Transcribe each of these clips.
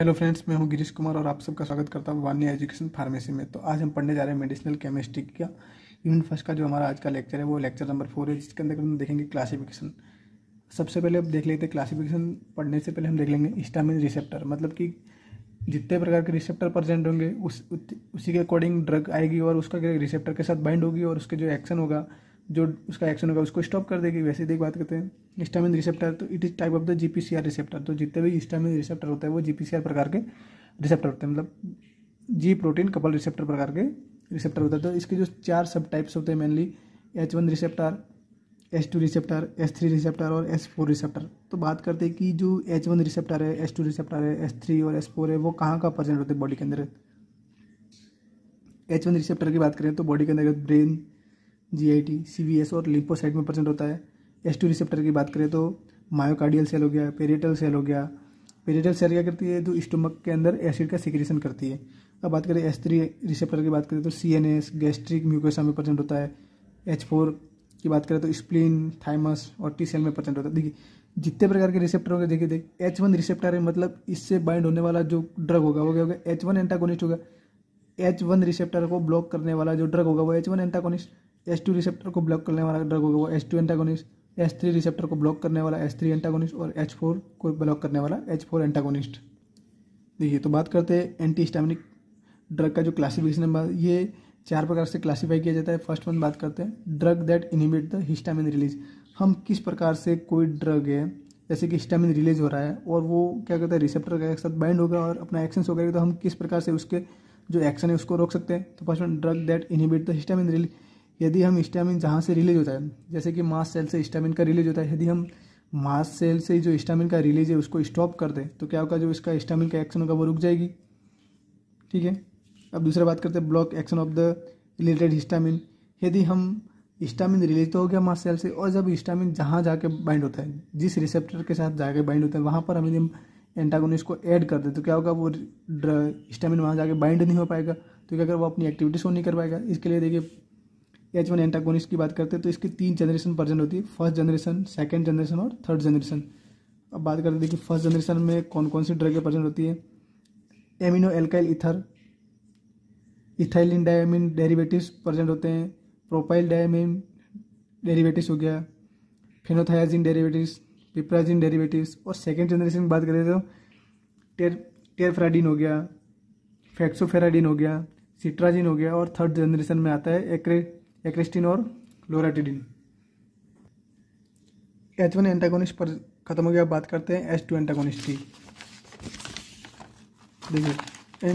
Hello friends, मैं हूं गिरीश कुमार और आप सबका स्वागत करता हूं वान्य एजुकेशन फार्मेसी में। तो आज हम पढ़ने जा रहे हैं मेडिसिनल केमिस्ट्री का यूनिट फर्स्ट का जो हमारा आज का लेक्चर है वो लेक्चर नंबर 4 है, जिसके अंदर हम देखेंगे क्लासिफिकेशन। सबसे पहले अब देख लेते हैं क्लासिफिकेशन। पढ़ने से पहले हम देख लेंगे हिस्टामिन रिसेप्टर, मतलब कि जितने प्रकार के रिसेप्टर प्रेजेंट होंगे उसी के अकॉर्डिंग ड्रग आएगी और उसका रिसेप्टर के साथ बाइंड होगी और उसके जो एक्शन होगा उसको स्टॉप कर देगी। वैसे ही बात करते हैं हिस्टामिन रिसेप्टर, तो it is type of the GPCR receptor. तो जितने भी हिस्टामिन रिसेप्टर होते हैं वो जीपीसीआर प्रकार के रिसेप्टर होते हैं, मतलब जी प्रोटीन कपल रिसेप्टर प्रकार के रिसेप्टर होते हैं। तो इसके जो 4 सब टाइप्स होते हैं mainly H1 receptor, H2 receptor, H3 receptor और H4 रिसेप्टर। तो बात करते हैं कि जो H1 रिसेप्टर है, H2 रिसेप्टर है, H3 और H4 है, वो कहाँ कहाँ प्रेजेंट होते हैं बॉडी के अंदर। H1 रिसेप्टर की बात करें तो बॉडी के अंदर ब्रेन, जीआईटी, सीवीएस और लिम्फोसाइट में प्रेजेंट होता है। H2 रिसेप्टर की बात करें तो मायोकार्डियल सेल हो गया, पेरिएटल सेल हो गया। पेरिएटल सेल क्या करती है, जो स्टोमक के अंदर एसिड का सिक्रेशन करती है। अब बात करें H3 रिसेप्टर की बात करें तो सीएनएस, गैस्ट्रिक म्यूकोसा में प्रेजेंट होता है। H4 की बात करें तो स्प्लीन, थाइमस और टी सेल में प्रेजेंट होता है। देखिए जितने प्रकार के रिसेप्टर होंगे, देखिए H1 रिसेप्टर है, मतलब इससे बाइंड होने वाला जो ड्रग होगा वो क्या होगा, H1 एंटागोनिस्ट होगा। H1 रिसेप्टर को ब्लॉक करने वाला जो ड्रग होगा वो H1 एंटागोनिस्ट। H2 रिसेप्टर को ब्लॉक करने वाला ड्रग होगा वो H2 एंटागोनिस्ट। H3 रिसेप्टर को ब्लॉक करने वाला H3 एंटागोनिस्ट और H4 को ब्लॉक करने वाला H4 एंटागोनिस्ट। देखिए तो बात करते हैं एंटी हिस्टामिनिक ड्रग का जो क्लासिफिकेशन है, ये 4 प्रकार से क्लासीफाई किया जाता है। फर्स्ट वन बात करते हैं drug that inhibit the histamine release. हम किस प्रकार से कोई ड्रग है जैसे कि हिस्टामिन रिलीज हो रहा है और वो क्या कहता है रिसेप्टर के साथ बाइंड होगा और अपना एक्शन होगा, तो हम किस प्रकार से उसके जो एक्शन है उसको रोक सकते हैं। तो first one drug that inhibit the histamine release. यदि हम हिस्टामिन जहाँ से रिलीज होता है, जैसे कि मास सेल से हिस्टामिन का रिलीज होता है, यदि हम मास सेल से जो हिस्टामिन का रिलीज है उसको स्टॉप कर दें तो क्या होगा, जो इसका हिस्टामिन का एक्शन होगा वो रुक जाएगी। ठीक है। अब दूसरा बात करते हैं block action of the related histamine. यदि हम हिस्टामिन रिलीज तो हो गया मास सेल से, और जब हिस्टामिन जहाँ जाके बाइंड होता है, जिस रिसेप्टर के साथ जाके बाइंड होता है, वहाँ पर हम एंटागोनिस्ट को ऐड कर दे तो क्या होगा, वो हिस्टामिन वहाँ जाके बाइंड नहीं हो पाएगा, तो क्या कर वो अपनी एक्टिविटी शो नहीं कर पाएगा। इसके लिए देखिए H1 एंटागोनिस्ट की बात करते हैं तो इसकी 3 जनरेशन प्रेजेंट होती है, फर्स्ट जनरेशन, सेकंड जनरेशन और थर्ड जनरेशन। अब बात करते हैं देखिए फर्स्ट जनरेशन में कौन कौन सी ड्रगें प्रेजेंट होती है। Amino alkyl ether, ethylene diamine derivatives present होते हैं। प्रोपाइल डायमीन डेरिवेटिव्स हो गया, फेनोथायाजिन डेरिवेटिव्स, पिप्राजिन डेरिवेटिव्स। और सेकेंड जनरेशन की बात करें तो टेरफ्राडिन हो गया, फैक्सोफेराडिन हो गया, सिट्राजिन हो गया। और थर्ड जनरेशन में आता है एक्रेस्टिन और लोराटिडिन। H1 एंटागोनिस्ट पर खत्म हो गया। बात करते हैं H2 एंटागोनिस्ट की। देखिए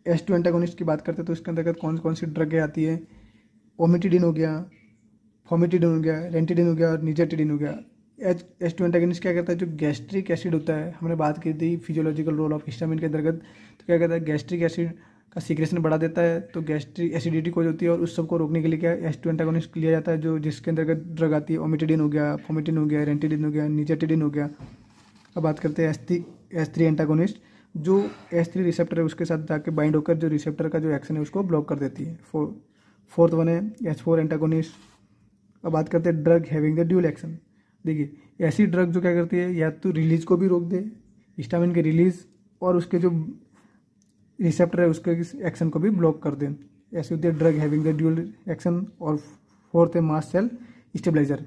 H2 एंटागोनिस्ट की बात करते हैं तो इसके अंतर्गत कौन कौन सी ड्रगें आती है। ओमिटिडिन हो गया, फॉर्मिटिडिन हो गया, रेंटिडिन हो गया और निजेटिडिन हो गया। H2 एंटागोनिस्ट क्या करता है, जो गैस्ट्रिक एसिड होता है, हमने बात की थी फिजियोलॉजिकल रोल ऑफ हिस्टामिन के अंतर्गत, तो क्या कहता है गैस्ट्रिक एसिड का सीक्रेशन बढ़ा देता है, तो गैस्ट्रिक एसिडिटी को होती है और उस सबको रोकने के लिए क्या H2 एंटागोनिस्ट लिया जाता है, जो जिसके अंतर्गत ड्रग आती है ओमिटिडिन हो गया, फॉर्मिटिन हो गया, रेंटिडिन हो गया, निजेटिडिन हो गया। अब बात करते हैं H3 एंटागोनिस्ट, जो H3 रिसेप्टर है उसके साथ जाके बाइंड होकर जो रिसेप्टर का जो एक्शन है उसको ब्लॉक कर देती है। फोर्थ वन है H4 एंटागोनिस्ट। अब बात करते हैं drug having the dual action. देखिए ऐसी ड्रग जो क्या करती है, या तो रिलीज को भी रोक दे, हिस्टामिन के रिलीज, और उसके जो रिसेप्टर है उसके एक्शन को भी ब्लॉक कर दे। ऐसी होती है drug having the dual action. और फोर्थ है मास्ट सेल स्टेबलाइजर।